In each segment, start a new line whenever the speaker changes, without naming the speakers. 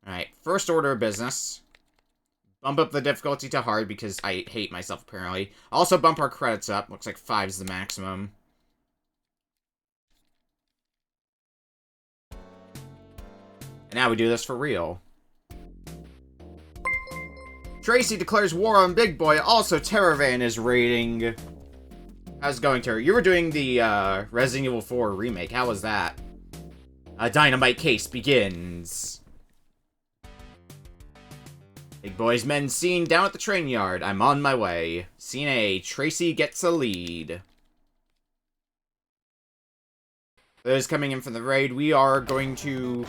Alright, first order of business. Bump up the difficulty to hard because I hate myself, apparently. Also bump our credits up. Looks like 5 is the maximum. And now we do this for real. Tracy declares war on Big Boy. Also, Terravan is raiding. How's it going, Terry? You were doing the Resident Evil 4 remake. How was that? A dynamite case begins. Big Boy's men seen down at the train yard. I'm on my way. Scene A. Tracy gets a lead. Those coming in for the raid, we are going to...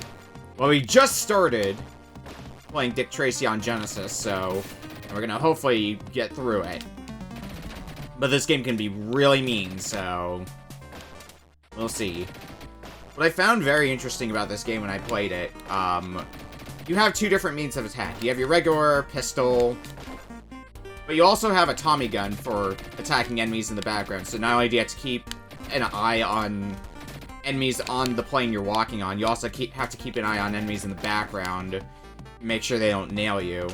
Well, we just started playing Dick Tracy on Genesis, so we're gonna hopefully get through it. But this game can be really mean, so we'll see. What I found very interesting about this game when I played it, you have 2 different means of attack. You have your regular pistol, but you also have a Tommy gun for attacking enemies in the background. So not only do you have to keep an eye on enemies on the plane you're walking on, you also have to keep an eye on enemies in the background. Make sure they don't nail you.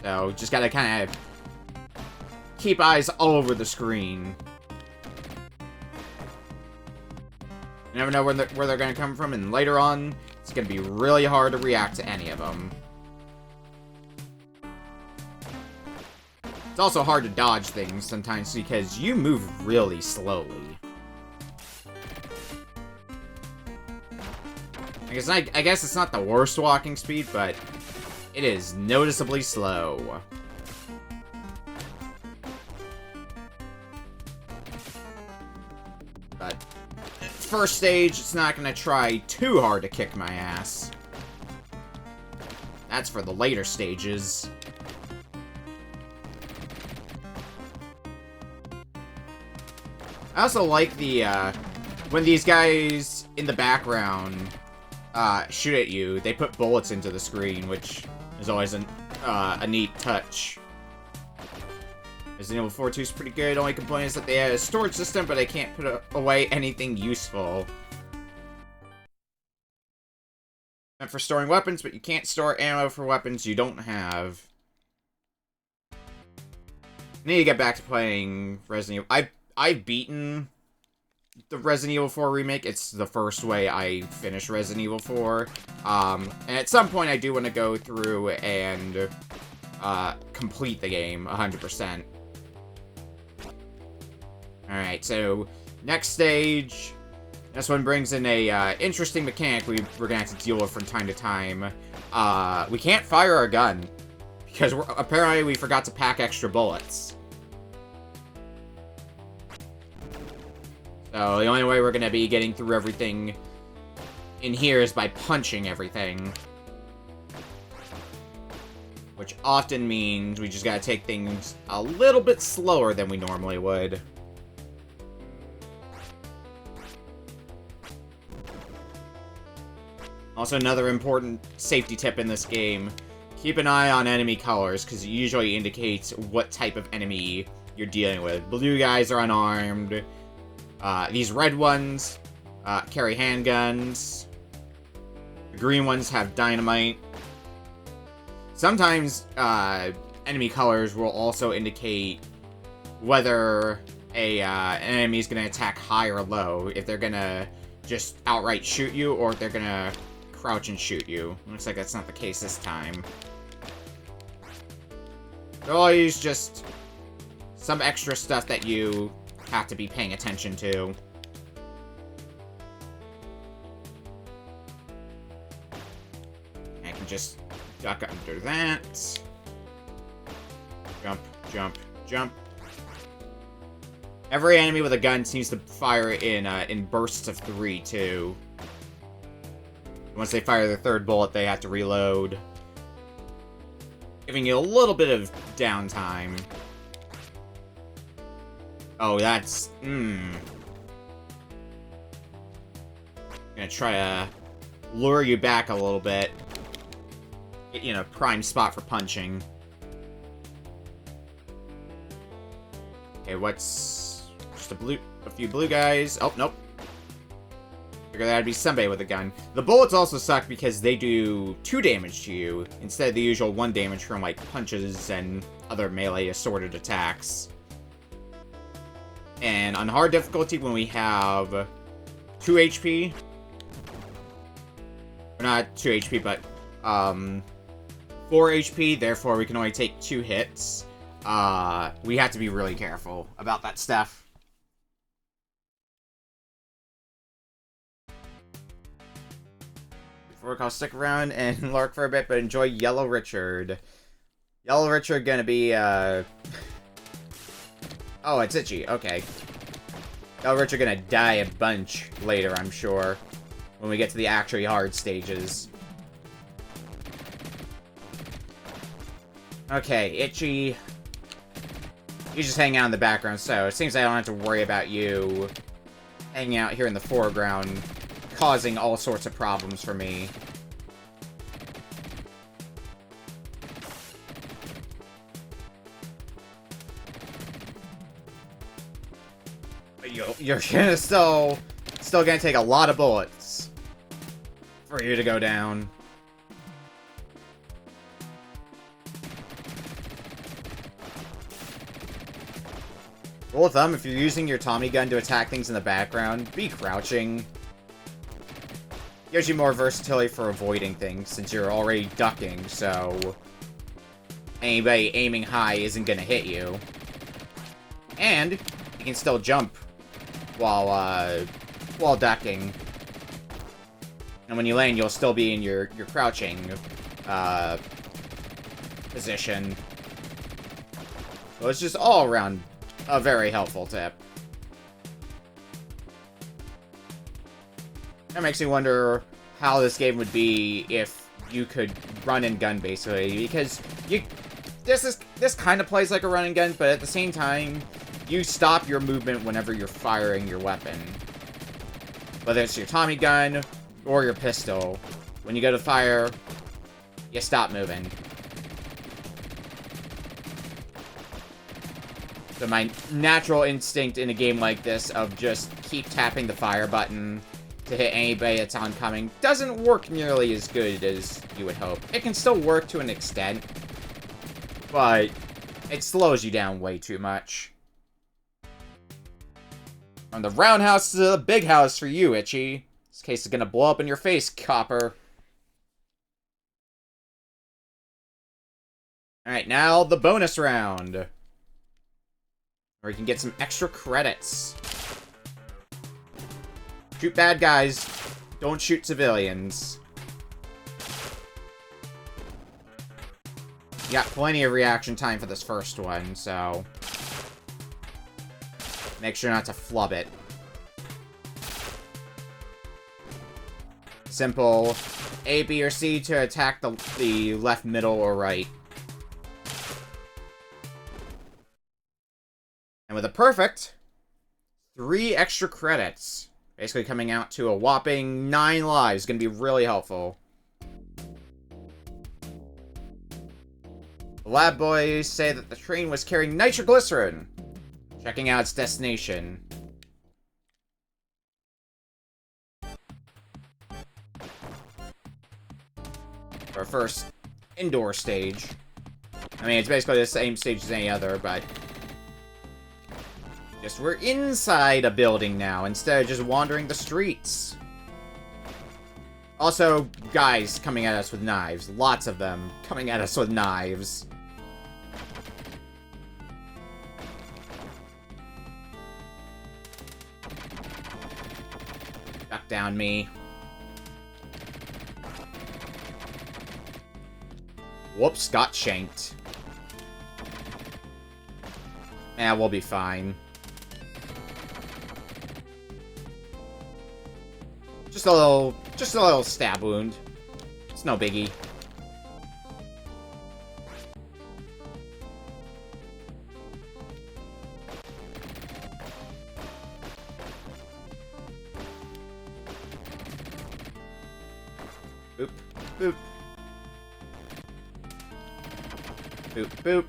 So, just gotta kind of keep eyes all over the screen. You never know where they're gonna come from, and later on, it's gonna be really hard to react to any of them. It's also hard to dodge things sometimes because you move really slowly. I guess it's not the worst walking speed, but it is noticeably slow. But first stage, it's not gonna try too hard to kick my ass. That's for the later stages. I also like the, when these guys in the background shoot at you, they put bullets into the screen, which is always a neat touch. Resident Evil 4 2 is pretty good. Only complaint is that they had a storage system, but I can't put away anything useful. Meant for storing weapons, but you can't store ammo for weapons you don't have. I need to get back to playing Resident Evil. I've beaten the Resident Evil 4 remake. It's the first way I finished Resident Evil 4. And at some point I do want to go through and complete the game 100%. Alright, so next stage. This one brings in a interesting mechanic we're gonna have to deal with from time to time. We can't fire a gun because apparently we forgot to pack extra bullets. So the only way we're gonna be getting through everything in here is by punching everything. Which often means we just gotta take things a little bit slower than we normally would. Also, another important safety tip in this game. Keep an eye on enemy colors, because it usually indicates what type of enemy you're dealing with. Blue guys are unarmed. These red ones carry handguns. The green ones have dynamite. Sometimes enemy colors will also indicate whether an enemy is going to attack high or low. If they're going to just outright shoot you, or if they're going to crouch and shoot you. Looks like that's not the case this time. They're always just some extra stuff that you have to be paying attention to. I can just duck under that. Jump, jump, jump. Every enemy with a gun seems to fire in bursts of 3, too. Once they fire their third bullet, they have to reload, giving you a little bit of downtime. Oh, that's... Gonna try to lure you back a little bit. Get you in a prime spot for punching. Okay, what's... just a few blue guys. Oh, nope. Figure that'd be somebody with a gun. The bullets also suck because they do 2 damage to you, instead of the usual 1 damage from, like, punches and other melee assorted attacks. And on hard difficulty, when we have 2 HP... Or not 2 HP, but, 4 HP, therefore we can only take 2 hits. We have to be really careful about that stuff. I'll stick around and lurk for a bit, but enjoy Yellow Richard. Yellow Richard gonna be, Oh, it's itchy. Okay. Yellow Richard gonna die a bunch later, I'm sure. When we get to the actually hard stages. Okay, Itchy. You just hang out in the background, so it seems I don't have to worry about you hanging out here in the foreground, causing all sorts of problems for me. But you're gonna still gonna take a lot of bullets for you to go down. Rule of thumb, if you're using your Tommy gun to attack things in the background, be crouching. Gives you more versatility for avoiding things, since you're already ducking, so anybody aiming high isn't gonna hit you. And you can still jump while ducking. And when you land, you'll still be in your crouching position. So it's just all around a very helpful tip. That makes me wonder how this game would be if you could run and gun, basically, because this kind of plays like a run and gun, but at the same time, you stop your movement whenever you're firing your weapon. Whether it's your Tommy gun or your pistol, when you go to fire, you stop moving. So my natural instinct in a game like this of just keep tapping the fire button to hit anybody that's oncoming doesn't work nearly as good as you would hope. It can still work to an extent, but it slows you down way too much. From the roundhouse to the big house for you, Itchy. This case is gonna blow up in your face, copper. Alright, now the bonus round. Where you can get some extra credits. Shoot bad guys. Don't shoot civilians. You got plenty of reaction time for this first one, so make sure not to flub it. Simple A, B, or C to attack the left, middle, or right. And with a perfect, 3 extra credits. Basically coming out to a whopping 9 lives. Gonna be really helpful. The lab boys say that the train was carrying nitroglycerin. Checking out its destination. For our first indoor stage. I mean, it's basically the same stage as any other, but just we're inside a building now, instead of just wandering the streets. Also, guys coming at us with knives. Lots of them coming at us with knives. Duck down, me. Whoops, got shanked. Yeah, we'll be fine. Just a little stab wound. It's no biggie. Boop, boop. Boop, boop.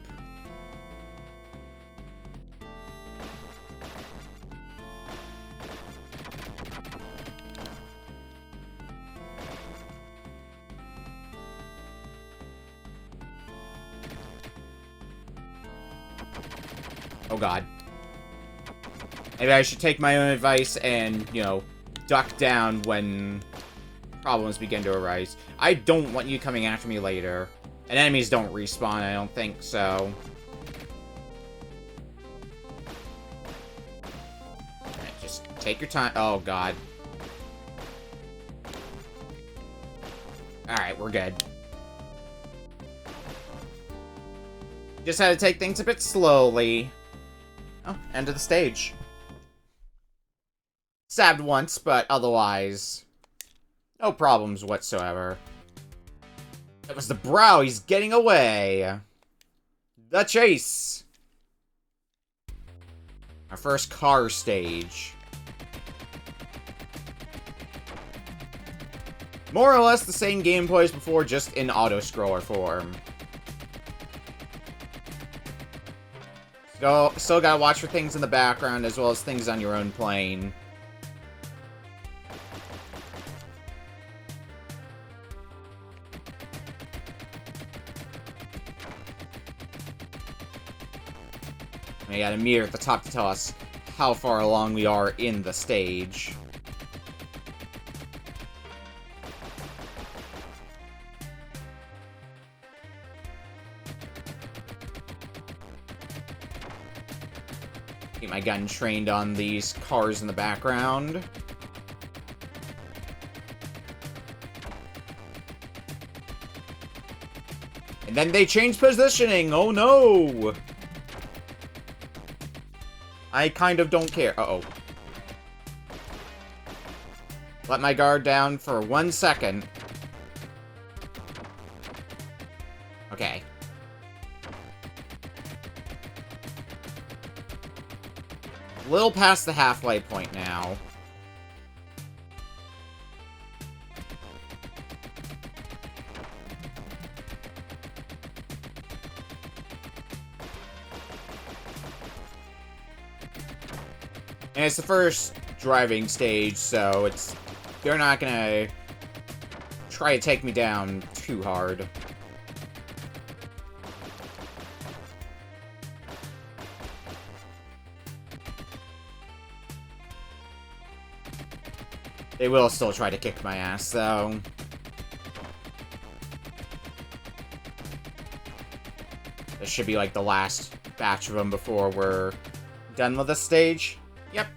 Oh, God. Maybe I should take my own advice and, you know, duck down when problems begin to arise. I don't want you coming after me later. And enemies don't respawn, I don't think, so... Alright, just take your time. Oh, God. Alright, we're good. Just had to take things a bit slowly. Oh, end of the stage. Stabbed once, but otherwise... no problems whatsoever. It was the Brow, he's getting away! The chase! Our first car stage. More or less the same gameplay as before, just in auto-scroller form. Still gotta watch for things in the background, as well as things on your own plane. We got a meter at the top to tell us how far along we are in the stage. Keep my gun trained on these cars in the background. And then they change positioning! Oh no! I kind of don't care. Uh-oh. Let my guard down for 1 second. Okay. A little past the halfway point now. And it's the first driving stage, so they're not gonna try to take me down too hard. They will still try to kick my ass, though. This should be like the last batch of them before we're done with this stage. Yep.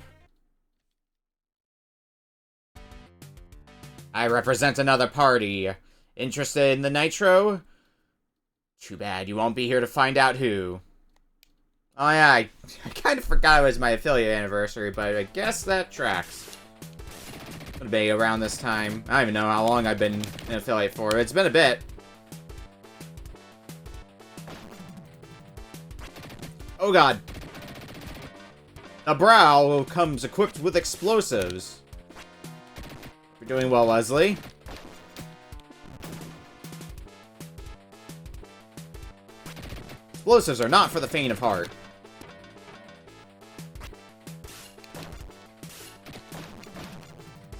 I represent another party. Interested in the Nitro? Too bad you won't be here to find out who. Oh yeah, I kind of forgot it was my affiliate anniversary, but I guess that tracks. It'll be around this time. I don't even know how long I've been an affiliate for. It's been a bit. Oh god. A Brow comes equipped with explosives. You're doing well, Leslie. Explosives are not for the faint of heart.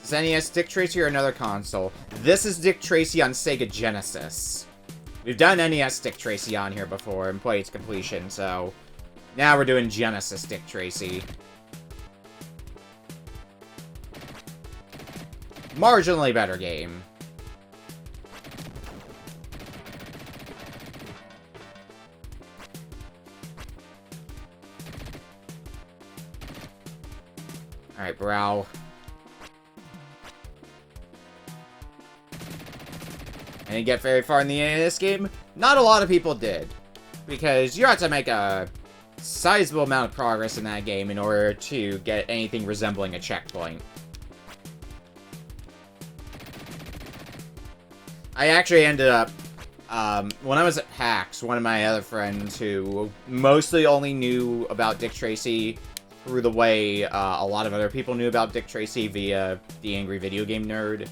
Is this NES Dick Tracy or another console? This is Dick Tracy on Sega Genesis. We've done NES Dick Tracy on here before and played to completion, so... now we're doing Genesis Dick Tracy. Marginally better game. Alright, Brow. I didn't get very far in the end of this game. Not a lot of people did. Because you have to make a sizable amount of progress in that game in order to get anything resembling a checkpoint. I actually ended up, when I was at PAX, one of my other friends who mostly only knew about Dick Tracy through the way a lot of other people knew about Dick Tracy via the Angry Video Game Nerd,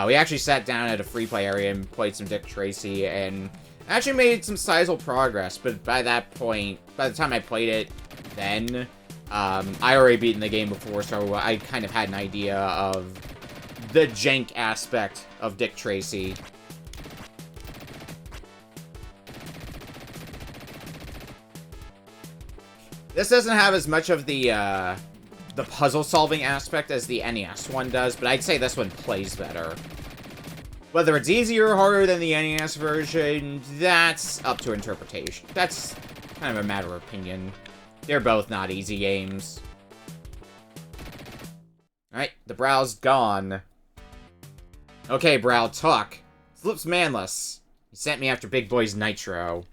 we actually sat down at a free play area and played some Dick Tracy, and actually made some sizable progress, but by that point, by the time I played it then, I already beaten the game before, so I kind of had an idea of the jank aspect of Dick Tracy. This doesn't have as much of the puzzle-solving aspect as the NES one does, but I'd say this one plays better. Whether it's easier or harder than the NES version, that's up to interpretation. That's kind of a matter of opinion. They're both not easy games. Alright, the brow's gone. Okay, brow, talk. This looks manless. He sent me after Big Boy's Nitro.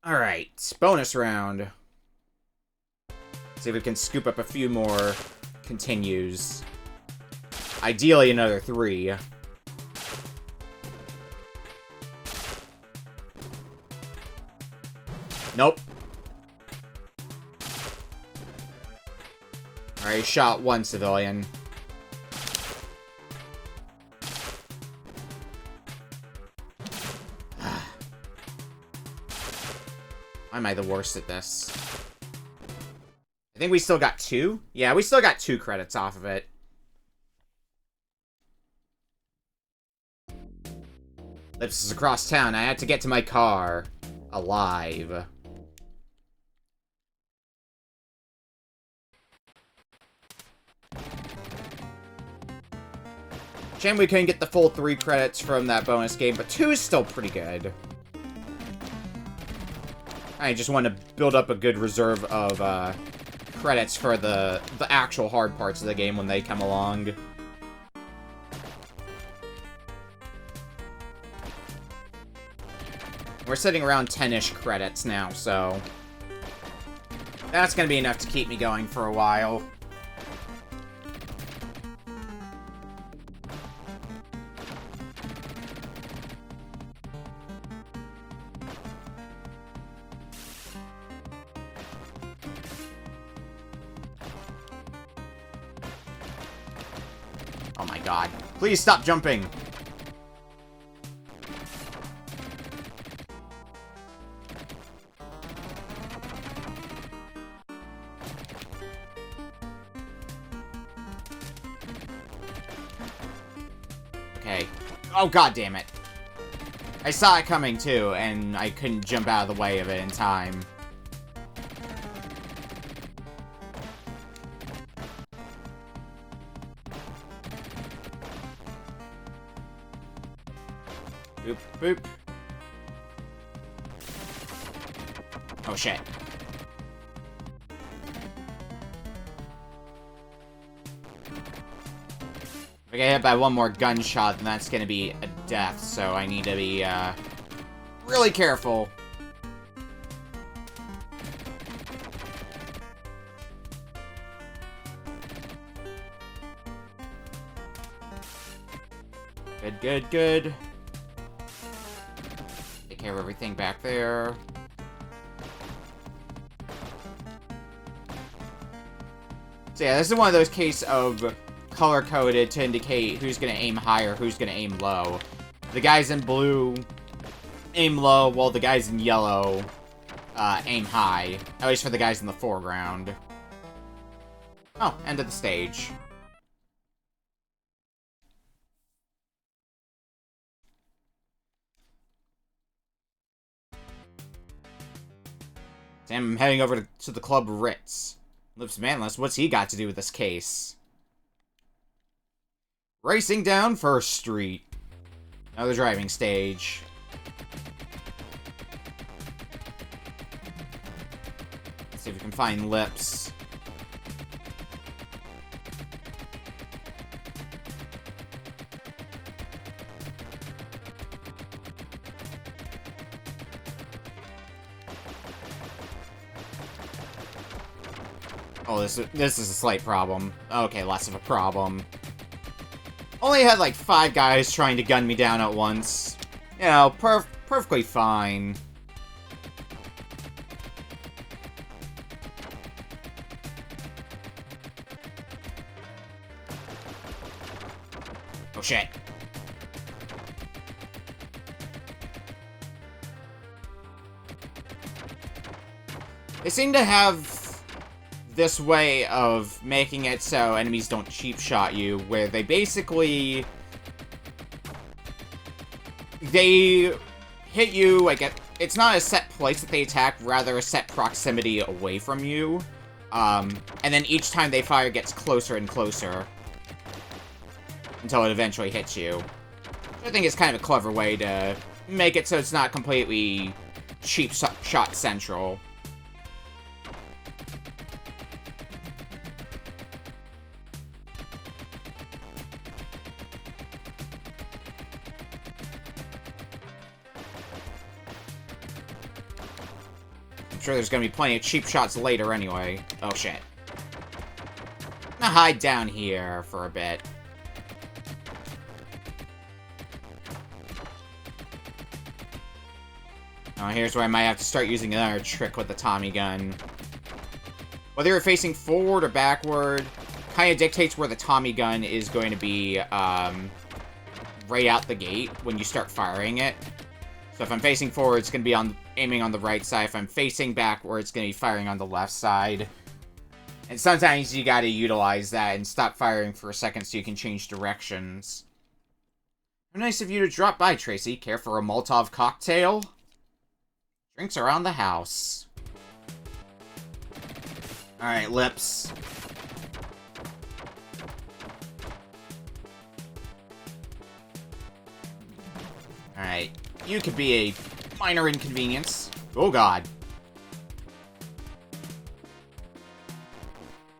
Alright, bonus round. See if we can scoop up a few more continues. Ideally, another 3. Nope. Alright, shot 1 civilian. Why am I the worst at this? I think we still got 2? Yeah, we still got 2 credits off of it. Lips is across town. I had to get to my car. Alive. Shame we couldn't get the full 3 credits from that bonus game, but 2 is still pretty good. I just want to build up a good reserve of credits for the actual hard parts of the game when they come along. We're sitting around 10-ish credits now, so that's gonna be enough to keep me going for a while. Oh my god. Please stop jumping! Okay. Oh god damn it. I saw it coming too, and I couldn't jump out of the way of it in time. Boop, boop. Oh, shit. If I get hit by one more gunshot, then that's gonna be a death, so I need to be, really careful. Good, good, good. Take care of everything back there. So yeah, this is one of those cases of color-coded to indicate who's gonna aim high or who's gonna aim low. The guys in blue aim low, while the guys in yellow aim high. At least for the guys in the foreground. Oh, end of the stage. Sam, I'm heading over to the Club Ritz. Lips manless, what's he got to do with this case? Racing down First Street. Another driving stage. Let's see if we can find Lips. Oh, this is a slight problem. Okay, less of a problem. Only had like 5 guys trying to gun me down at once. You know, perfectly fine. Oh shit. They seem to have this way of making it so enemies don't cheap shot you, where they basically they hit you like at it's not a set place that they attack, rather a set proximity away from you. And then each time they fire gets closer and closer until it eventually hits you. I think it's kind of a clever way to make it so it's not completely cheap shot central. I'm sure there's gonna be plenty of cheap shots later anyway. Oh shit. I'm gonna hide down here for a bit. Oh, here's where I might have to start using another trick with the Tommy gun. Whether you're facing forward or backward, kind of dictates where the Tommy gun is going to be, right out the gate when you start firing it. So if I'm facing forward, it's going to be aiming on the right side. If I'm facing backward, it's going to be firing on the left side. And sometimes you got to utilize that and stop firing for a second so you can change directions. How nice of you to drop by, Tracy. Care for a Molotov cocktail? Drinks around the house. Alright, Lips. Alright. You could be a minor inconvenience. Oh god.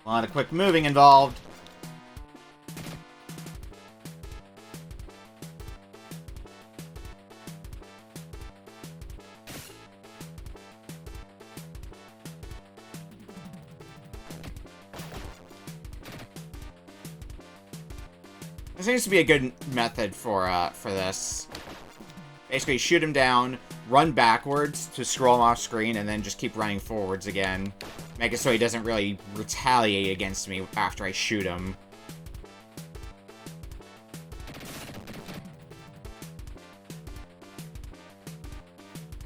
A lot of quick moving involved. There seems to be a good method for this. Basically, shoot him down, run backwards to scroll him off screen, and then just keep running forwards again. Make it so he doesn't really retaliate against me after I shoot him.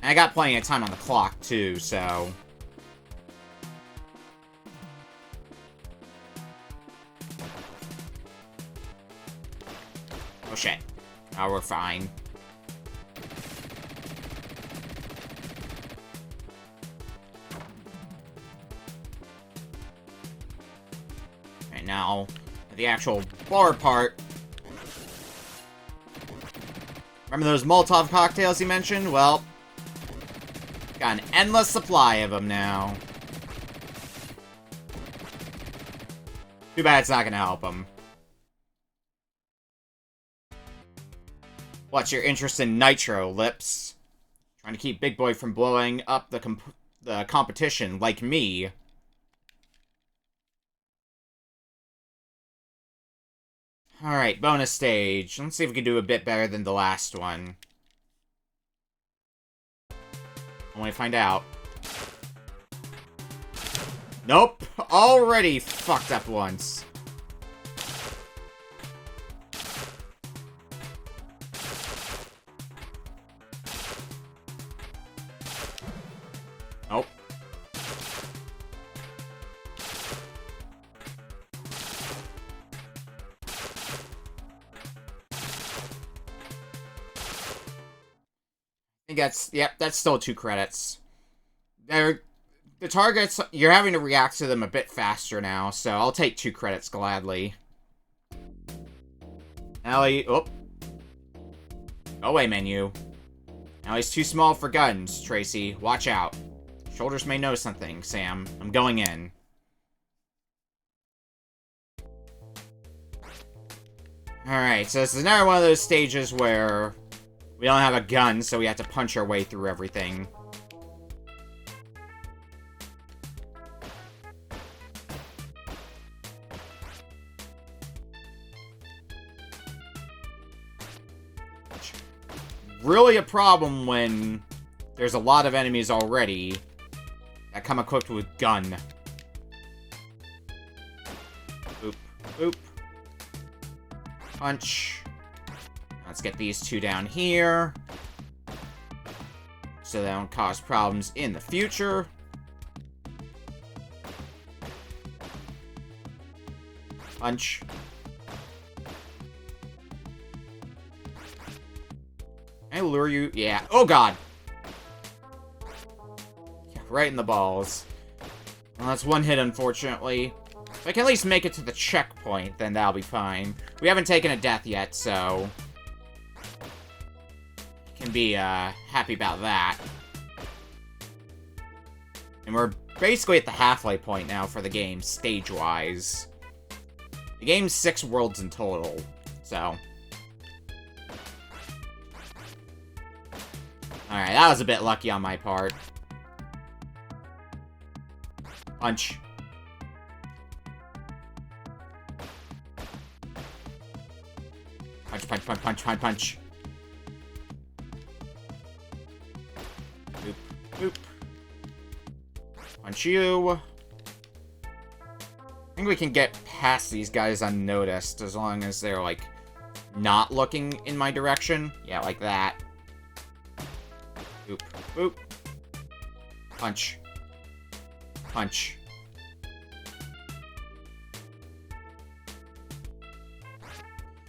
And I got plenty of time on the clock, too, so... Oh, shit. Oh, we're fine. And now, the actual bar part. Remember those Molotov cocktails you mentioned? Well, got an endless supply of them now. Too bad it's not gonna help them. What's your interest in nitro, Lips? Trying to keep Big Boy from blowing up the competition, like me. Alright, bonus stage. Let's see if we can do a bit better than the last one. I want to find out. Nope! Already fucked up once. Nope. I think that's, yep, that's still 2 credits. The targets, you're having to react to them a bit faster now, so I'll take 2 credits gladly. Allie, oh. Go away, menu. Allie's too small for guns, Tracy. Watch out. Shoulders may know something, Sam. I'm going in. Alright, so this is another one of those stages where we don't have a gun, so we have to punch our way through everything. Really a problem when there's a lot of enemies already that come equipped with gun. Boop, boop. Punch. Let's get these 2 down here, so they don't cause problems in the future. Punch. Can I lure you? Yeah. Oh, God. right in the balls. Well, that's one hit, unfortunately. If I can at least make it to the checkpoint, then that'll be fine. We haven't taken a death yet, so... can be, happy about that. And we're basically at the halfway point now for the game, stage-wise. The game's 6 worlds in total, so... Alright, that was a bit lucky on my part. Punch. Punch, punch, punch, punch, punch, punch. Boop, boop. Punch you. I think we can get past these guys unnoticed as long as they're, like, not looking in my direction. Yeah, like that. Boop, boop. Punch. Punch.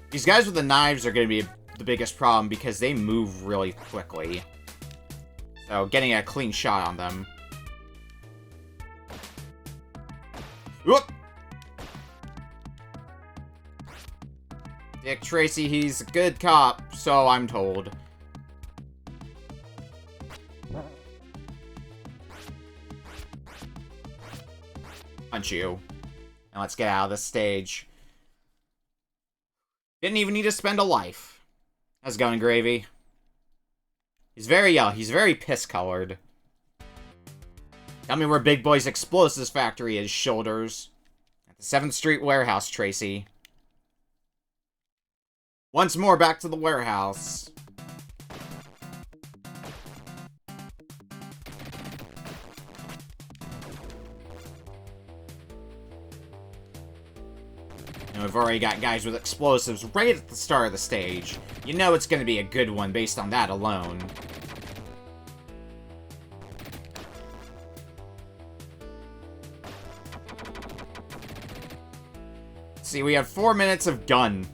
These guys with the knives are going to be the biggest problem because they move really quickly. So, getting a clean shot on them. Whoop! Dick Tracy, he's a good cop, so I'm told. Punch you. Now let's get out of this stage. Didn't even need to spend a life. How's it going, Gravy? He's very young. He's very piss-colored. Tell me where Big Boy's explosives factory is, Shoulders. At the 7th Street warehouse, Tracy. Once more, back to the warehouse. And we've already got guys with explosives right at the start of the stage. You know it's going to be a good one based on that alone. See, we have 4 minutes of gun.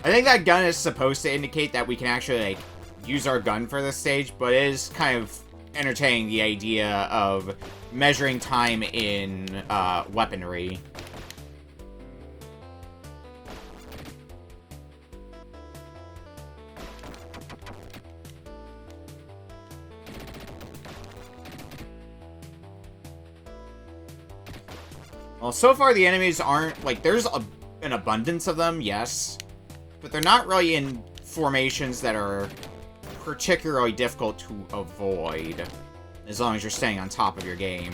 I think that gun is supposed to indicate that we can actually, like, use our gun for this stage, but it is kind of entertaining, the idea of measuring time in, weaponry. Well, so far the enemies aren't, like, there's an abundance of them, yes. But they're not really in formations that are particularly difficult to avoid. As long as you're staying on top of your game.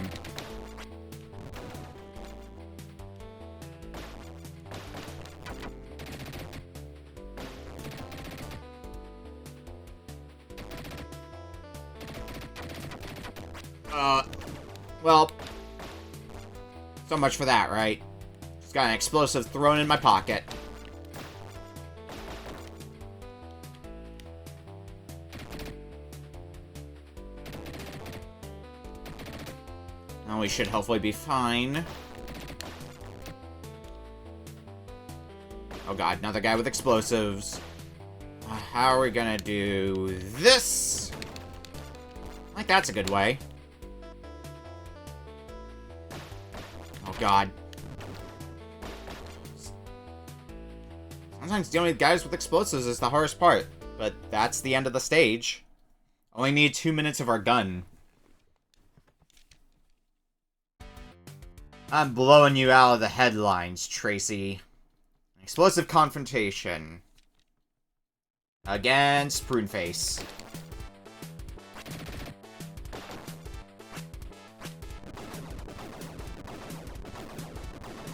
Well... so much for that, right? Just got an explosive thrown in my pocket. Now we should hopefully be fine. Oh god, another guy with explosives. How are we gonna do this? Like, that's a good way. Oh god. Sometimes dealing with guys with explosives is the hardest part, but that's the end of the stage. Only need 2 minutes of our gun. I'm blowing you out of the headlines, Tracy. Explosive confrontation. Against Pruneface.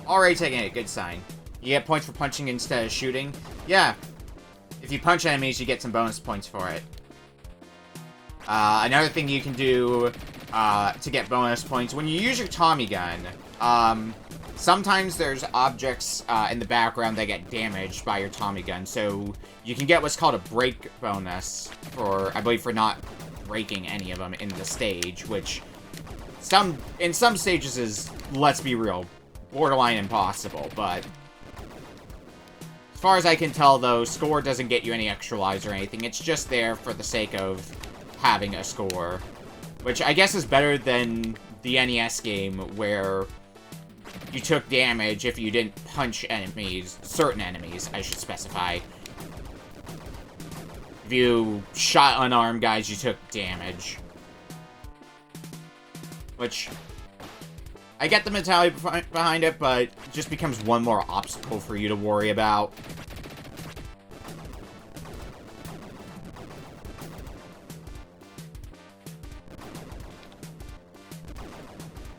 Already taking it, good sign. You get points for punching instead of shooting. Yeah. If you punch enemies, you get some bonus points for it. Another thing you can do to get bonus points, when you use your Tommy gun, sometimes there's objects in the background that get damaged by your Tommy gun, so you can get what's called a break bonus for, I believe, for not breaking any of them in the stage, which in some stages is, let's be real, borderline impossible, but as far as I can tell, though, score doesn't get you any extra lives or anything. It's just there for the sake of having a score. Which I guess is better than the NES game, where you took damage if you didn't punch enemies. Certain enemies, I should specify. If you shot unarmed guys, you took damage. Which, I get the mentality behind it, but it just becomes one more obstacle for you to worry about.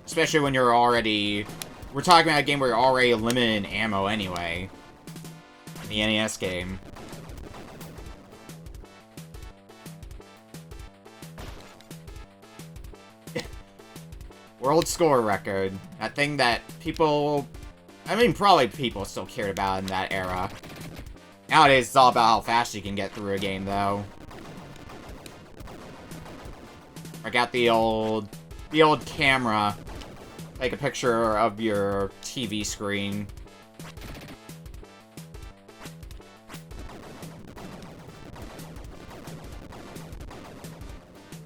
Especially when you're already... We're talking about a game where you're already limited in ammo anyway. In the NES game. World score record. That thing that people... I mean, probably people still cared about in that era. Nowadays, it's all about how fast you can get through a game, though. I got the old camera. Take a picture of your TV screen.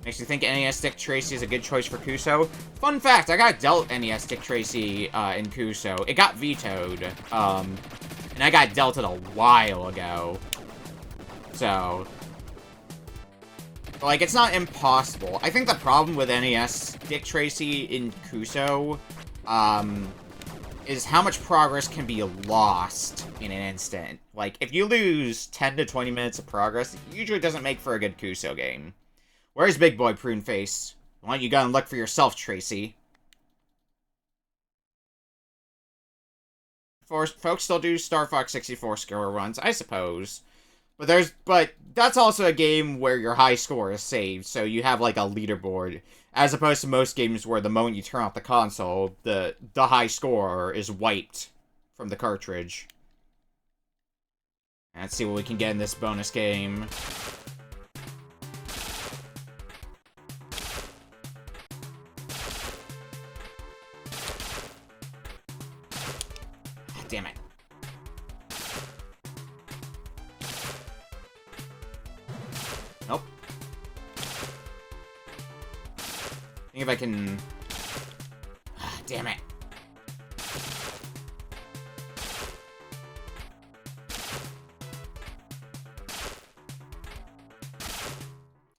Makes you think NES Dick Tracy is a good choice for Kuso. Fun fact, I got dealt NES Dick Tracy in Kuso. It got vetoed. And I got dealt it a while ago. So... Like, it's not impossible. I think the problem with NES Dick Tracy in Kuso, is how much progress can be lost in an instant. Like, if you lose 10 to 20 minutes of progress, it usually doesn't make for a good Kuso game. Where's Big Boy Pruneface? Why don't you go and look for yourself, Tracy? Folks still do Star Fox 64 score runs, I suppose. But that's also a game where your high score is saved, so you have like a leaderboard, as opposed to most games where the moment you turn off the console, the high score is wiped from the cartridge. Let's see what we can get in this bonus game. Damn it. Nope. I think if I can... damn it.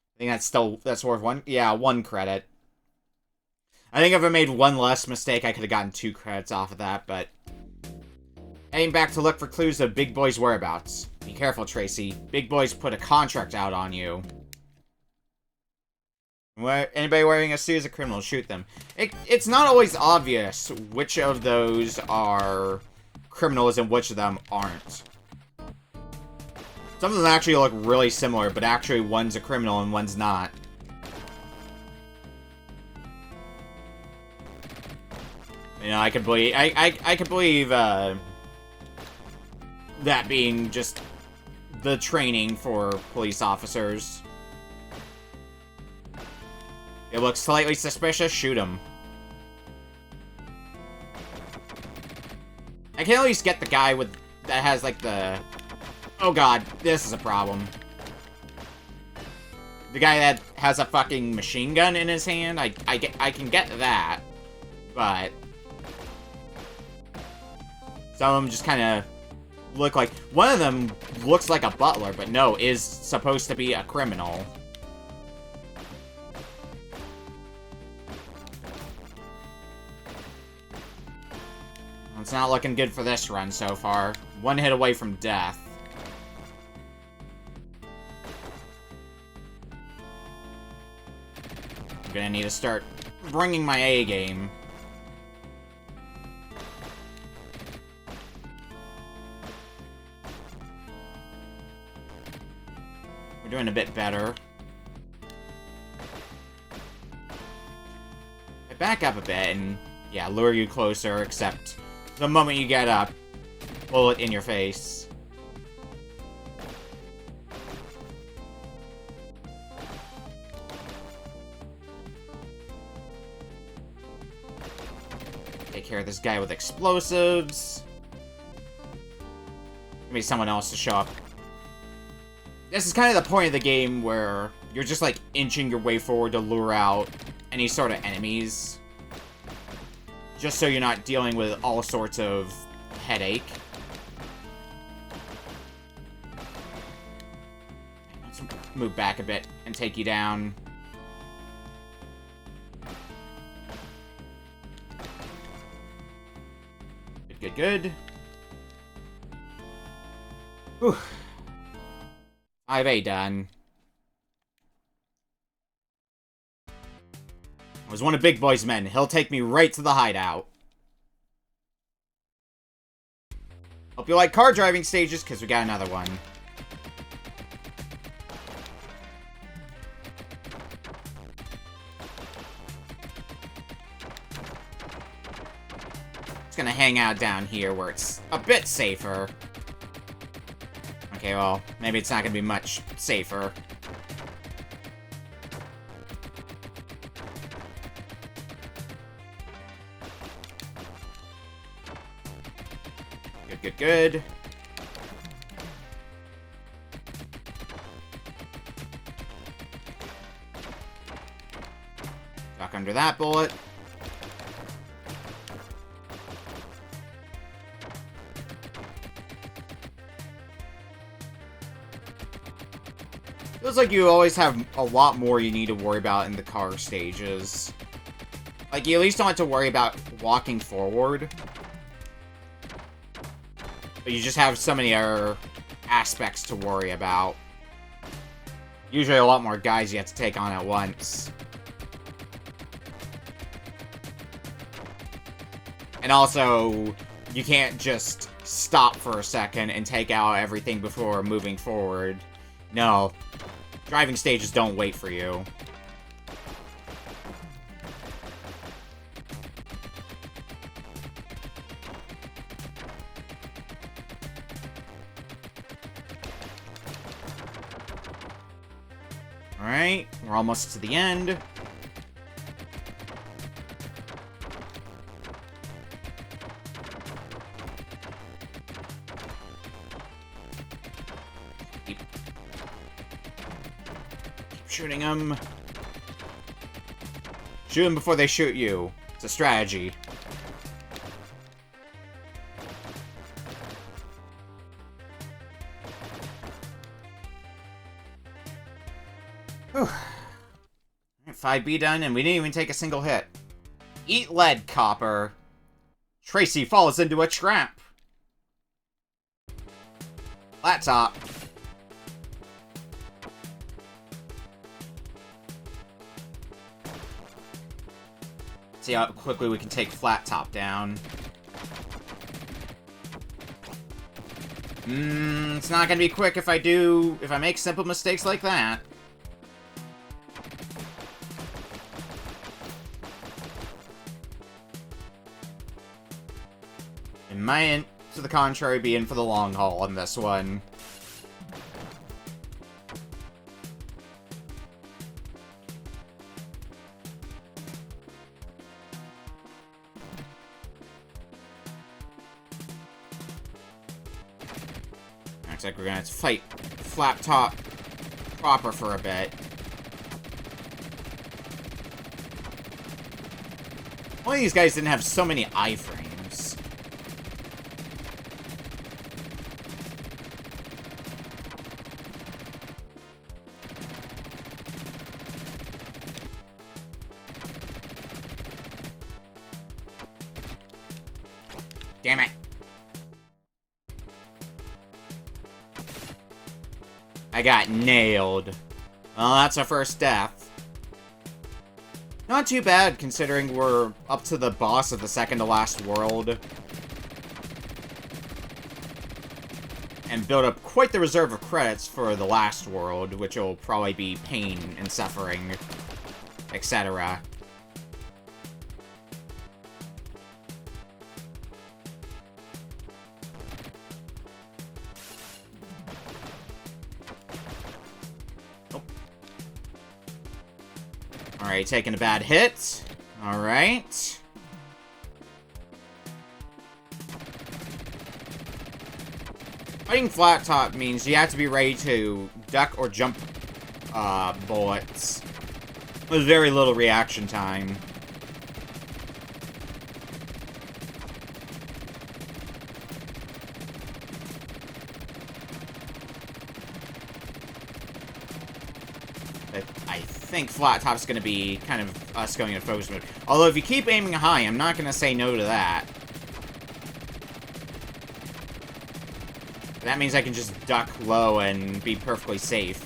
I think that's worth one. Yeah, 1 credit. I think if I made one less mistake, I could have gotten 2 credits off of that, but... Heading back to look for clues of Big Boy's whereabouts. Be careful, Tracy. Big Boy's put a contract out on you. Anybody wearing a suit is a criminal. Shoot them. It's not always obvious which of those are criminals and which of them aren't. Some of them actually look really similar, but actually one's a criminal and one's not. You know, I could believe... I could believe, that being just the training for police officers. It looks slightly suspicious, shoot him. I can at least get the guy that has like the... Oh god, this is a problem. The guy that has a fucking machine gun in his hand, I can get that. But... some of them just kind of look like... One of them looks like a butler, but no, is supposed to be a criminal. It's not looking good for this run so far. 1 hit away from death. I'm gonna need to start bringing my A game. We're doing a bit better. I back up a bit and, yeah, lure you closer, except the moment you get up, bullet in your face. Take care of this guy with explosives. Maybe someone else to show up. This is kind of the point of the game where you're just, like, inching your way forward to lure out any sort of enemies. Just so you're not dealing with all sorts of headache. Let's move back a bit and take you down. Good, good. Whew. 5A done. I was one of Big Boy's men. He'll take me right to the hideout. Hope you like car driving stages, because we got another one. Just gonna hang out down here where it's a bit safer. Okay, well, maybe it's not gonna be much safer. Good, good, good. Duck under that bullet. Feels like you always have a lot more you need to worry about in the car stages. Like, you at least don't have to worry about walking forward. But you just have so many other aspects to worry about. Usually a lot more guys you have to take on at once. And also, you can't just stop for a second and take out everything before moving forward. No. Driving stages don't wait for you. Alright, we're almost to the end. Keep shooting them. Shoot them before they shoot you. It's a strategy. Whew. 5B done, and we didn't even take a single hit. Eat lead, copper. Tracy falls into a trap. Flat top. See how quickly we can take flat top down. It's not gonna be quick if I make simple mistakes like that. It might, to the contrary, be in for the long haul on this one. Looks like we're gonna have to fight flat top proper for a bit. Only these guys didn't have so many iframes. Damn it. I got nailed. Well, that's our first death. Not too bad, considering we're up to the boss of the second to last world. And build up quite the reserve of credits for the last world, which will probably be pain and suffering, etc. Alright, taking a bad hit. Alright. Fighting flat top means you have to be ready to duck or jump bullets. With very little reaction time. I think Flat Top's going to be kind of us going into focus mode. Although if you keep aiming high, I'm not going to say no to that. That means I can just duck low and be perfectly safe.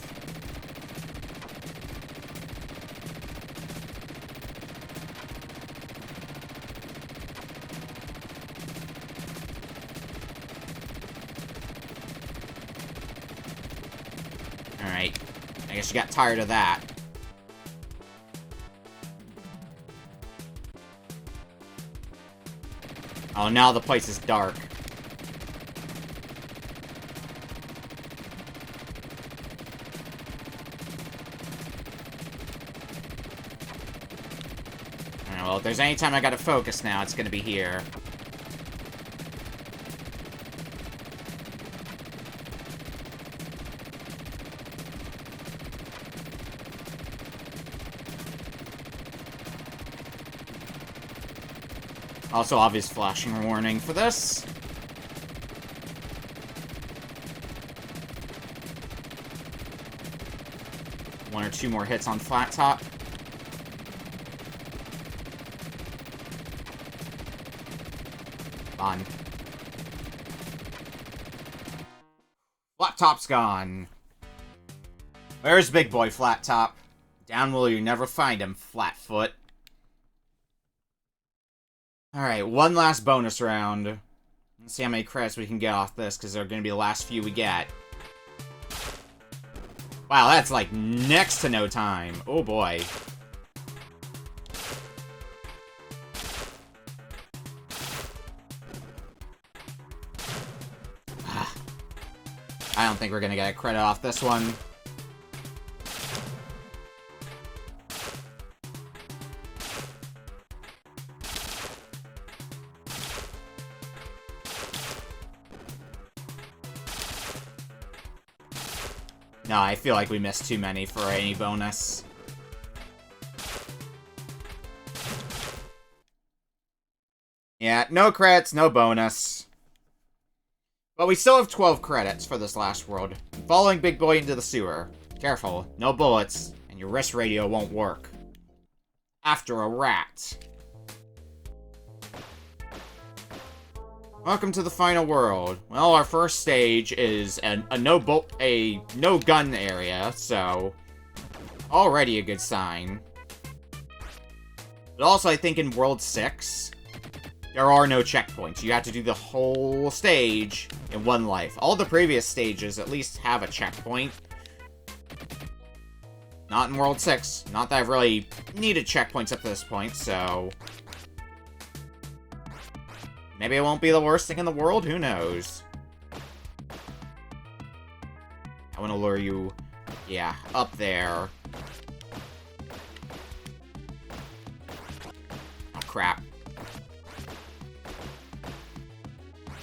Alright. I guess you got tired of that. Oh, now the place is dark. Alright, well, if there's any time I gotta focus now, it's gonna be here. Also, obvious flashing warning for this. One or two more hits on Flat Top. Gone. Flat Top's gone. Where's Big Boy Flat Top? Down will you never find him, Flatfoot. Alright, one last bonus round. Let's see how many credits we can get off this, because they're going to be the last few we get. Wow, that's like next to no time. Oh boy. I don't think we're going to get a credit off this one. No, I feel like we missed too many for any bonus. Yeah, no credits, no bonus. But we still have 12 credits for this last world. Following Big Boy into the sewer. Careful, no bullets, and your wrist radio won't work. After a rat. Welcome to the final world. Well, our first stage is a no-gun area, so already a good sign. But also, I think in World 6, there are no checkpoints. You have to do the whole stage in one life. All the previous stages at least have a checkpoint. Not in World 6. Not that I've really needed checkpoints up to this point, so maybe it won't be the worst thing in the world, who knows? I want to lure you, yeah, up there. Oh, crap.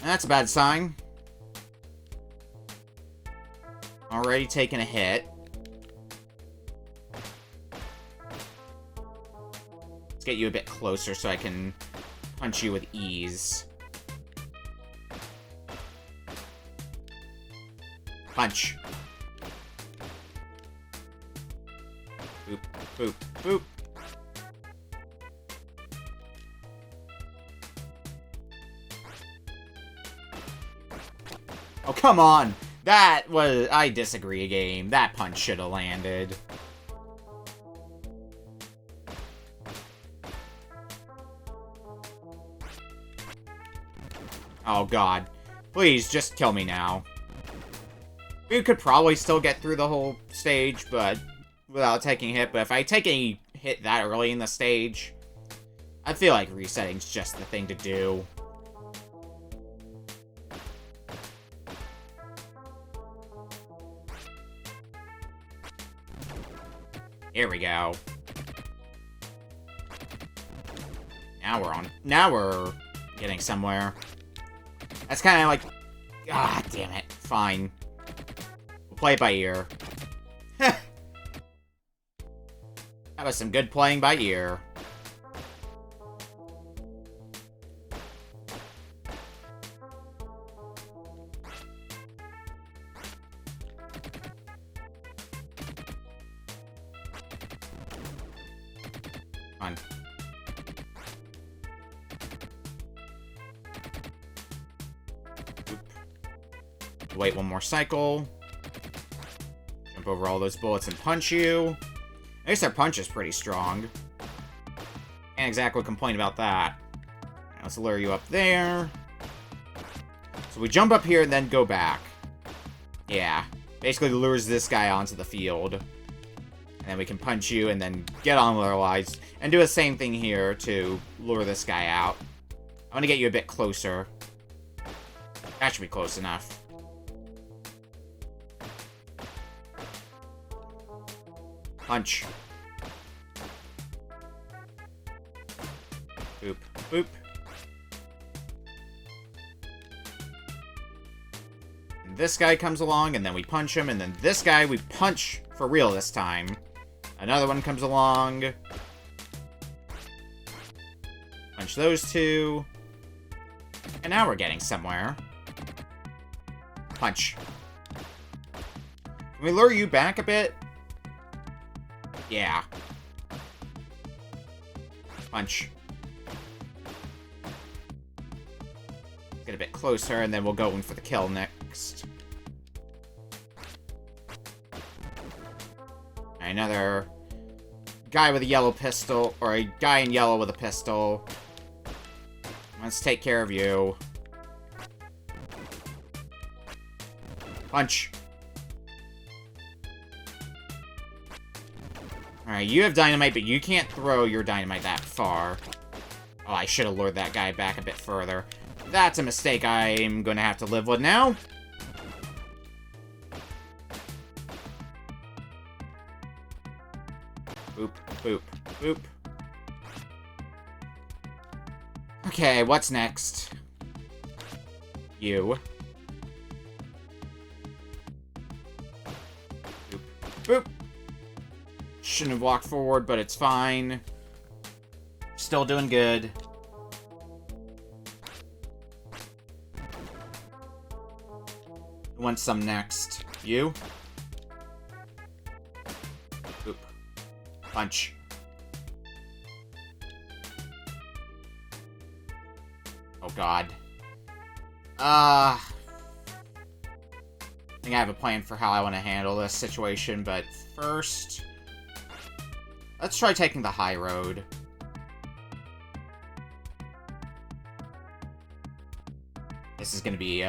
That's a bad sign. Already taking a hit. Let's get you a bit closer so I can punch you with ease. Punch. Boop, boop, boop. Oh, come on! That was... I disagree, game. That punch should have landed. Oh, God. Please, just kill me now. We could probably still get through the whole stage, but without taking a hit. But if I take a hit that early in the stage, I feel like resetting's just the thing to do. Here we go. Now we're getting somewhere. That's kind of like... Ah, damn it. Fine. We'll play it by ear. That was some good playing by ear. Come on. Oop. Wait one more cycle. Jump over all those bullets and punch you. At least our punch is pretty strong. Can't exactly complain about that. Let's lure you up there. So we jump up here and then go back. Yeah. Basically lures this guy onto the field. And then we can punch you and then get on with our lives. And do the same thing here to lure this guy out. I want to get you a bit closer. That should be close enough. Punch. Boop. Boop. And this guy comes along, and then we punch him, and then this guy we punch for real this time. Another one comes along. Punch those two. And now we're getting somewhere. Punch. Can we lure you back a bit? Yeah. Punch. Get a bit closer, and then we'll go in for the kill next. Another guy with a yellow pistol, or a guy in yellow with a pistol. Let's take care of you. Punch. Alright, you have dynamite, but you can't throw your dynamite that far. Oh, I should have lured that guy back a bit further. That's a mistake I'm gonna have to live with now. Boop, boop, boop. Okay, what's next? You. Boop, boop. Shouldn't have walked forward, but it's fine. Still doing good. Who wants some next? You? Boop. Punch. Oh god. I think I have a plan for how I want to handle this situation, but first... let's try taking the high road. This is gonna be,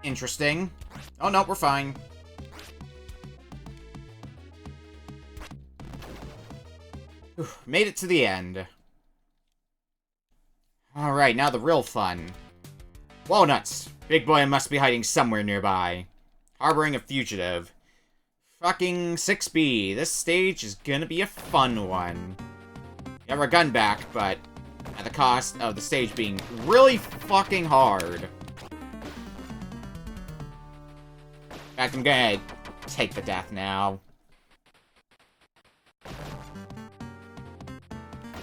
interesting. Oh, no, we're fine. Whew, made it to the end. Alright, now the real fun. Walnuts. Big boy must be hiding somewhere nearby. Harboring a fugitive. Fucking 6B. This stage is gonna be a fun one. You have our gun back, but at the cost of the stage being really fucking hard. In fact, I'm gonna take the death now.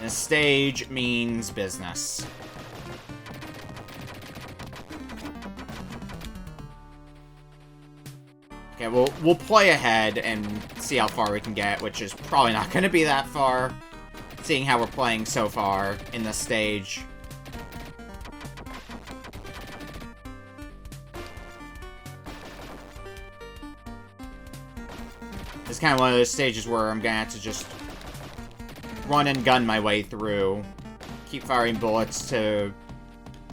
This stage means business. Okay, we'll play ahead and see how far we can get, which is probably not going to be that far, seeing how we're playing so far in this stage. It's kind of one of those stages where I'm going to have to just run and gun my way through. Keep firing bullets to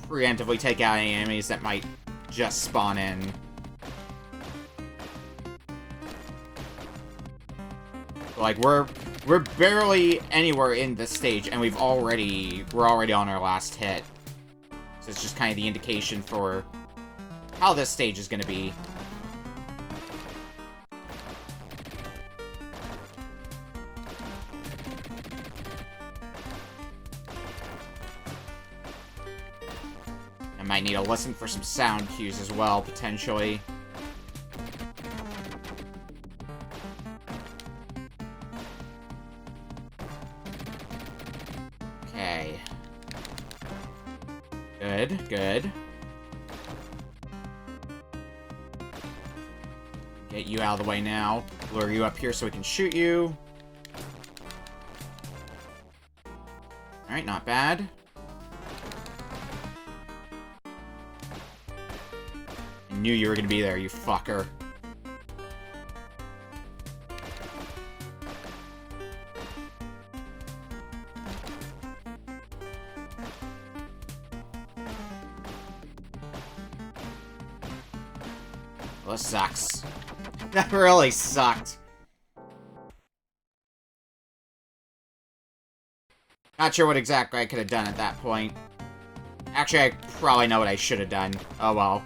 preemptively take out any enemies that might just spawn in. Like, we're barely anywhere in this stage, and we're already on our last hit. So it's just kind of the indication for how this stage is going to be. I might need to listen for some sound cues as well, potentially. Good, good. Get you out of the way now. Lure you up here so we can shoot you. Alright, not bad. I knew you were gonna be there, you fucker. Well, this sucks. That really sucked. Not sure what exactly I could have done at that point. Actually, I probably know what I should have done. Oh well.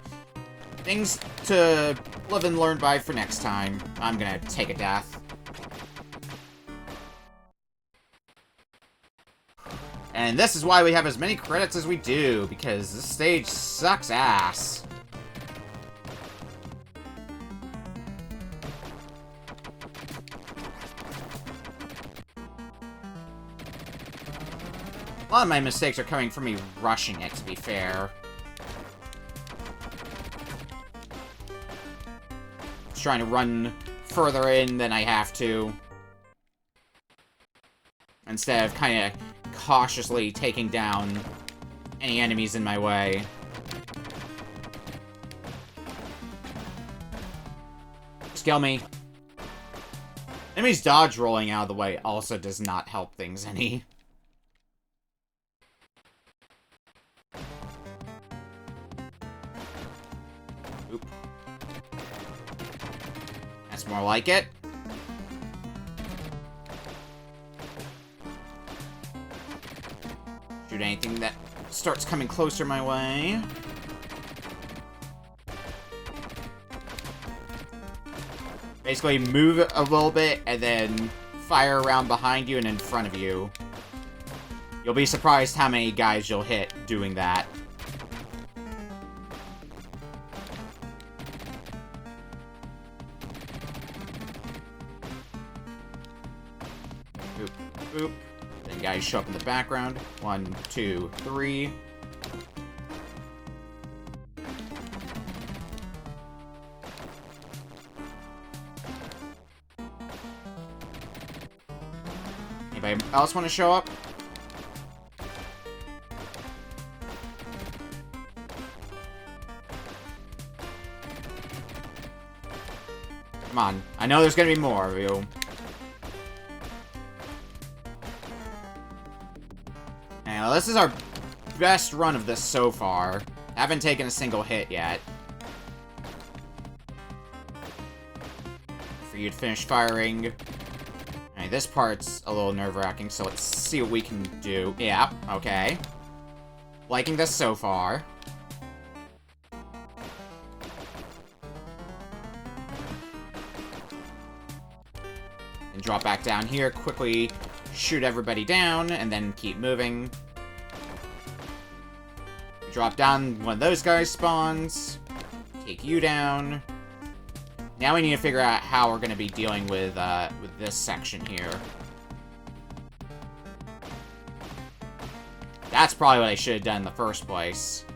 Things to live and learn by for next time. I'm gonna take a death. And this is why we have as many credits as we do, because this stage sucks ass. A lot of my mistakes are coming from me rushing it, to be fair. Just trying to run further in than I have to. Instead of kind of cautiously taking down any enemies in my way. Just kill me. Enemies dodge rolling out of the way also does not help things any. Oop. That's more like it. Shoot anything that starts coming closer my way. Basically, move a little bit, and then fire around behind you and in front of you. You'll be surprised how many guys you'll hit doing that. Boop, boop. Then guys show up in the background. 1, 2, 3. Anybody else want to show up? Come on. I know there's gonna be more of you. Now, this is our best run of this so far. Haven't taken a single hit yet. For you to finish firing. Alright, this part's a little nerve-wracking, so let's see what we can do. Yeah, okay. Liking this so far. And drop back down here, quickly shoot everybody down, and then keep moving. Drop down, one of those guys spawns. Take you down. Now we need to figure out how we're going to be dealing with this section here. That's probably what I should have done in the first place.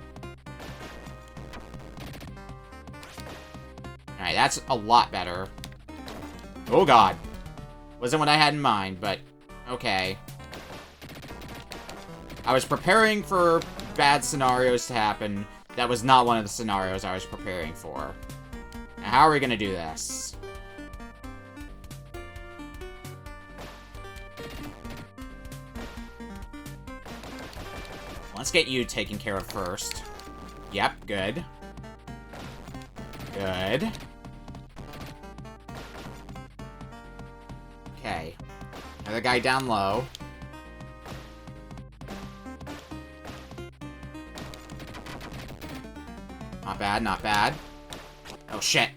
Alright, that's a lot better. Oh god. Wasn't what I had in mind, but okay. I was preparing for bad scenarios to happen. That was not one of the scenarios I was preparing for. Now, how are we gonna do this? Let's get you taken care of first. Yep, good. Good. Okay. Another guy down low. Not bad, not bad. Oh, shit.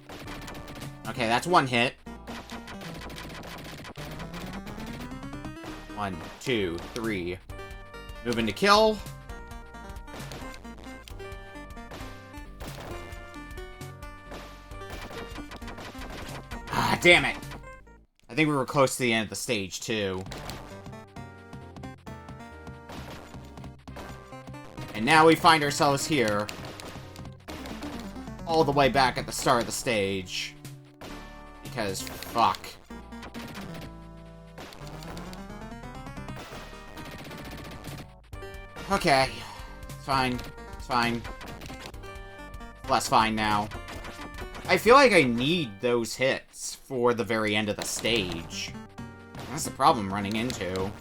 Okay, that's one hit. 1, 2, 3. Moving to kill. Ah, damn it. I think we were close to the end of the stage, too. And now we find ourselves here. All the way back at the start of the stage. Because, fuck. Okay. It's fine. It's fine. Less fine now. I feel like I need those hits for the very end of the stage. That's the problem I'm running into.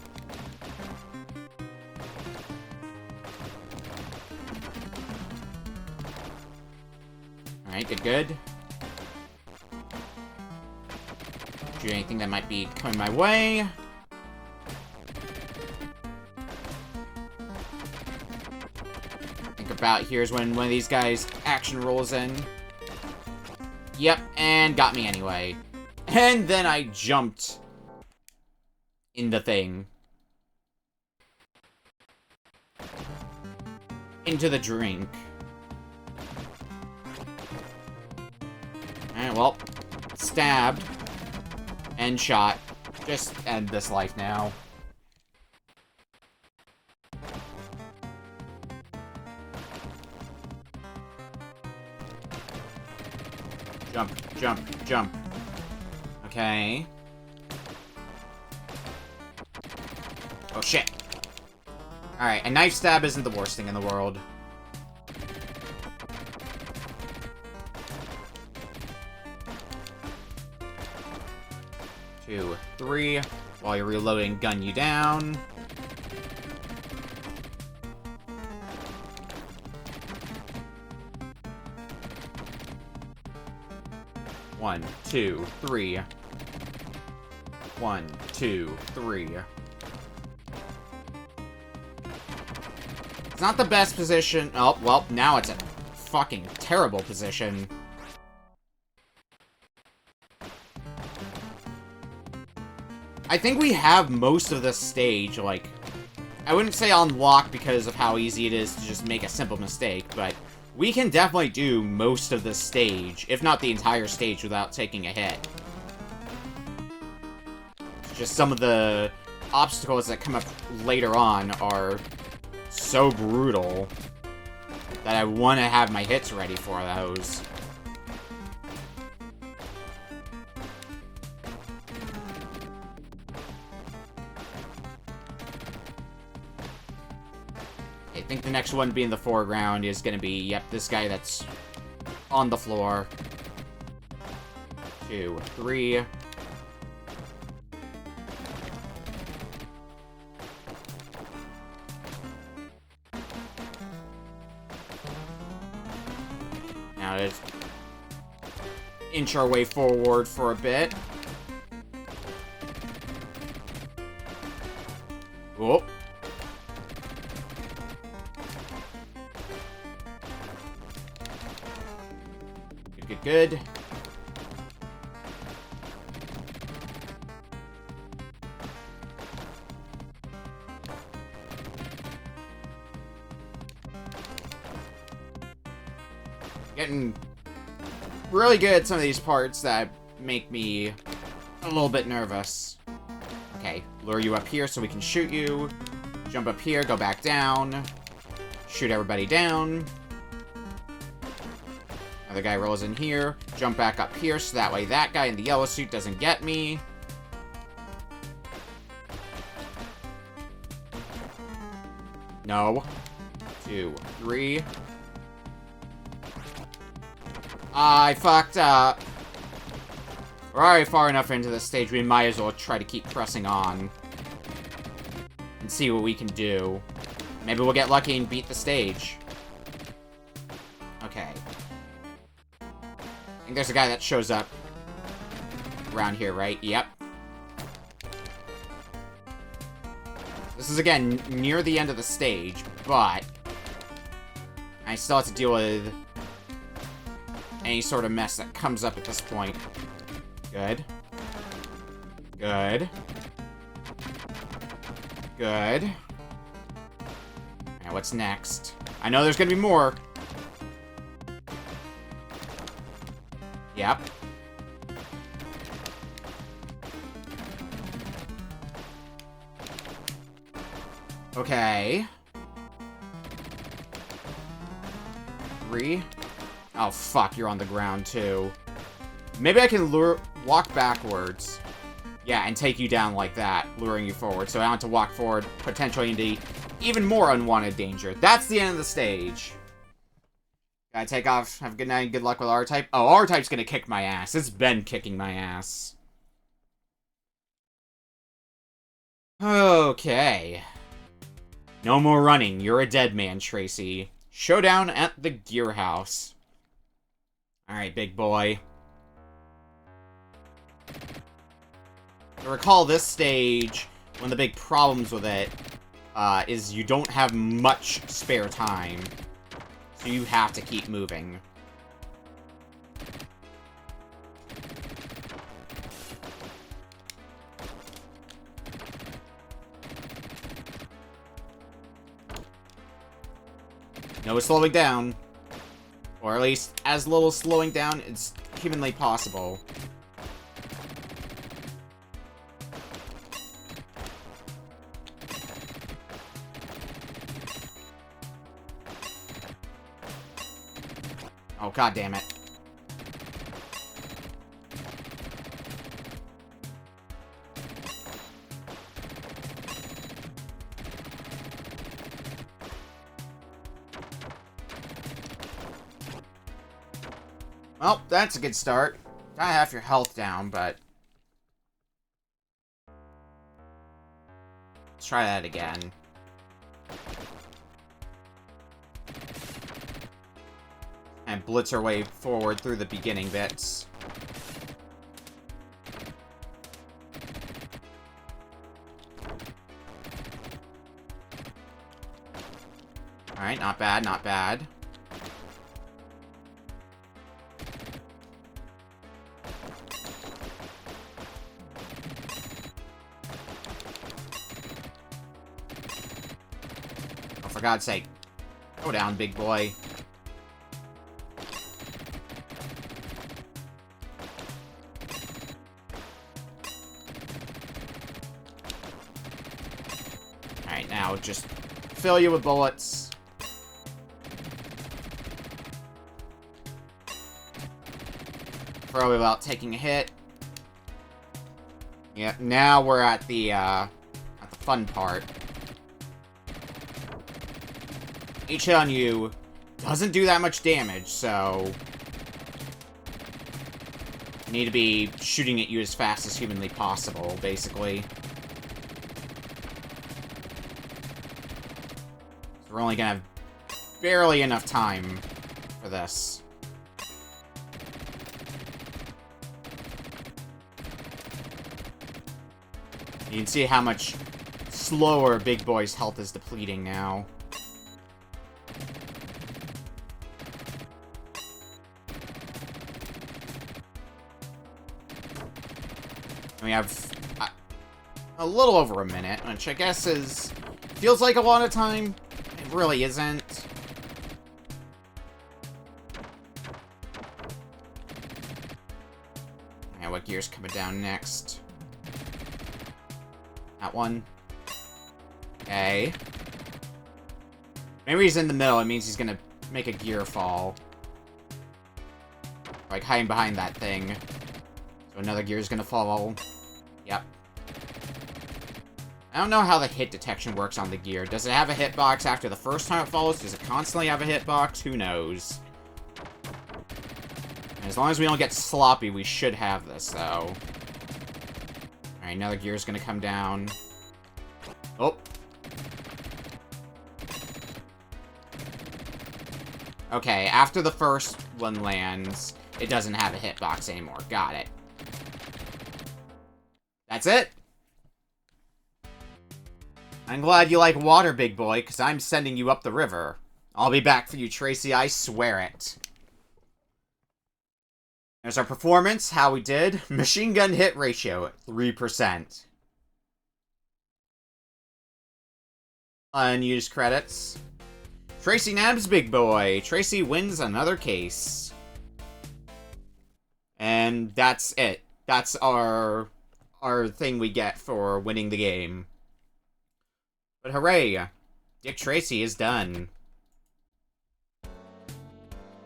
Alright, good. Shoot anything that might be coming my way. Think about here's when one of these guys action rolls in. Yep, and got me anyway. And then I jumped in the thing. Into the drink. Alright, well, stabbed and shot. Just end this life now. Jump, jump, jump. Okay. Oh, shit. Alright, a knife stab isn't the worst thing in the world. Two, three. While you're reloading, gun you down. One, two, three. One, two, three. It's not the best position. Oh, well, now it's a fucking terrible position. I think we have most of this stage, like, I wouldn't say on lock because of how easy it is to just make a simple mistake, but we can definitely do most of this stage, if not the entire stage, without taking a hit. It's just some of the obstacles that come up later on are so brutal that I want to have my hits ready for those. I think the next one being the foreground is going to be, yep, this guy that's on the floor. Two, three. Now let's inch our way forward for a bit. Whoop. Good. Getting really good at some of these parts that make me a little bit nervous. Okay, lure you up here so we can shoot you. Jump up here, go back down. Shoot everybody down. Another guy rolls in here. Jump back up here so that way that guy in the yellow suit doesn't get me. No. Two, three. I fucked up. We're already far enough into this stage, we might as well try to keep pressing on. And see what we can do. Maybe we'll get lucky and beat the stage. Okay. I think there's a guy that shows up around here, right? Yep. This is, again, near the end of the stage, but I still have to deal with any sort of mess that comes up at this point. Good. Good. Good. Now, what's next? I know there's gonna be more. Yep. Okay. 3. Oh, fuck, you're on the ground, too. Maybe I can walk backwards. Yeah, and take you down like that, luring you forward. So I don't have to walk forward, potentially into even more unwanted danger. That's the end of the stage. Gotta take off. Have a good night. Good luck with R-Type. Oh, R-Type's gonna kick my ass. It's been kicking my ass. Okay. No more running. You're a dead man, Tracy. Showdown at the Gear House. Alright, big boy. I recall this stage, one of the big problems with it, is you don't have much spare time. So you have to keep moving. No slowing down. Or at least as little slowing down as humanly possible. Oh, god damn it. Well, that's a good start. Got half your health down, but... let's try that again. And blitz our way forward through the beginning bits. Alright, not bad, not bad. Oh, for God's sake. Go down, big boy. Alright, now just fill you with bullets. Probably without taking a hit. Yep, now we're at the fun part. Each hit on you doesn't do that much damage, so... you need to be shooting at you as fast as humanly possible, basically. So we're only gonna have barely enough time for this. You can see how much slower Big Boy's health is depleting now. We have a little over a minute, which I guess feels like a lot of time. It really isn't. Yeah, what gear's coming down next? That one. Okay. Maybe he's in the middle. It means he's gonna make a gear fall. Like hiding behind that thing. So another gear's gonna fall. Yep. I don't know how the hit detection works on the gear. Does it have a hitbox after the first time it falls? Does it constantly have a hitbox? Who knows? As long as we don't get sloppy, we should have this, though. Alright, another gear's gonna come down. Oh. Okay, after the first one lands, it doesn't have a hitbox anymore. Got it. That's it. I'm glad you like water, big boy, because I'm sending you up the river. I'll be back for you, Tracy, I swear it. There's our performance, how we did. Machine gun hit ratio at 3%. Unused credits. Tracy nabs big boy. Tracy wins another case. And that's it. That's our thing we get for winning the game. But hooray! Dick Tracy is done.